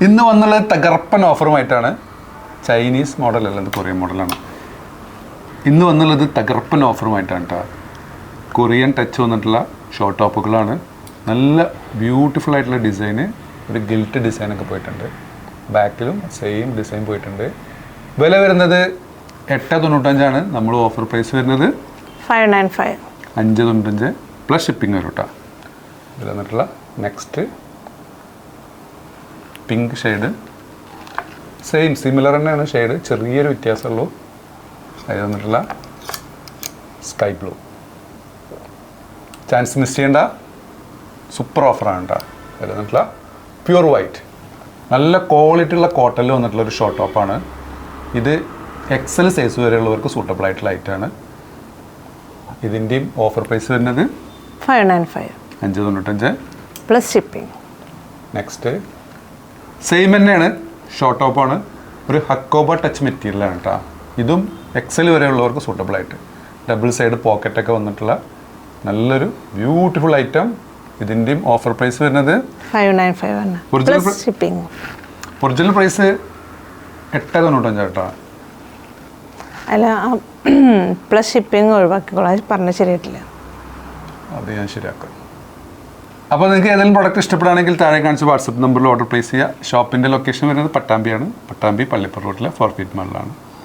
ഇന്ന് വന്നുള്ളത് തകർപ്പൻ ഓഫറുമായിട്ടാണ്. ചൈനീസ് മോഡലല്ല, ഇത് കൊറിയൻ മോഡലാണ്. ഇന്ന് വന്നുള്ളത് തകർപ്പൻ ഓഫറുമായിട്ടാണ് കേട്ടോ. കൊറിയൻ ടച്ച് വന്നിട്ടുള്ള ഷോർട്ട് ടോപ്പുകളാണ്. നല്ല ബ്യൂട്ടിഫുൾ ആയിട്ടുള്ള ഡിസൈന്, ഒരു ഗിൽറ്റ് ഡിസൈനൊക്കെ പോയിട്ടുണ്ട്. ബാക്കിലും സെയിം ഡിസൈൻ പോയിട്ടുണ്ട്. വില വരുന്നത് 895 നമ്മൾ ഓഫർ പ്രൈസ് വരുന്നത് 595. 595 പ്ലസ് ഷിപ്പിംഗ് വരും കേട്ടോ. ഇതിൽ വന്നിട്ടുള്ള next pink shade, same similar തന്നെയാണ് ഷെയ്ഡ്, ചെറിയൊരു വ്യത്യാസമുള്ളൂ. അതിൽ വന്നിട്ടുള്ള സ്കൈ ബ്ലൂ. ചാൻസ് മിസ് ചെയ്യേണ്ട, സൂപ്പർ ഓഫറാണ് കേട്ടോ. അതിൽ വന്നിട്ടുള്ള പ്യുർ വൈറ്റ്, നല്ല ക്വാളിറ്റി ഉള്ള കോട്ടണിൽ വന്നിട്ടുള്ള ഒരു ഷോർട്ട് ടോപ്പാണ് ഇത്. എക്സൽ സൈസ് വരെയുള്ളവർക്ക് സൂട്ടബിൾ ആയിട്ടുള്ള ഐറ്റാണ്. ഇതിൻ്റെയും ഓഫർ പ്രൈസ് വരുന്നത് 595. 595 പ്ലസ് ഷിപ്പിംഗ്. നെക്സ്റ്റ് സെയിം തന്നെയാണ്, ഷോർട്ട് ടോപ്പാണ്, ഒരു ഹക്കോബ ടച്ച് മെറ്റീരിയലാണ് കേട്ടോ. ഇതും എക്സൽ വരെയുള്ളവർക്ക് സൂട്ടബിൾ ആയിട്ട് ഡബിൾ സൈഡ് പോക്കറ്റൊക്കെ വന്നിട്ടുള്ള നല്ലൊരു ബ്യൂട്ടിഫുൾ ഐറ്റം. ഇതിൻ്റെയും ഓഫർ പ്രൈസ് വരുന്നത് 595 പ്ലസ് ഷിപ്പിംഗ്. ഒറിജിനൽ പ്രൈസ് 895 കേട്ടോ. അല്ല, പ്ലസ് ഷിപ്പിംഗ് ഒഴിവാക്കിക്കോളാം, അത് പറഞ്ഞാൽ ശരിയായിട്ടില്ല. അത് ഞാൻ ശരിയാക്കാം. അപ്പോൾ നിങ്ങൾക്ക് ഏതെങ്കിലും പ്രോഡക്റ്റ് ഇഷ്ടപ്പെടുകയാണെങ്കിൽ താഴെ കാണിച്ച വാട്സപ്പ് നമ്പറിൽ ഓർഡർ പ്ലേസ് ചെയ്യുക. ഷോപ്പിൻ്റെ ലൊക്കേഷൻ വരുന്നത് പട്ടാമ്പിയാണ്. പട്ടാമ്പി പള്ളിപ്പുറ റോഡിലെ 4 ഫീറ്റ് മാളിലാണ്.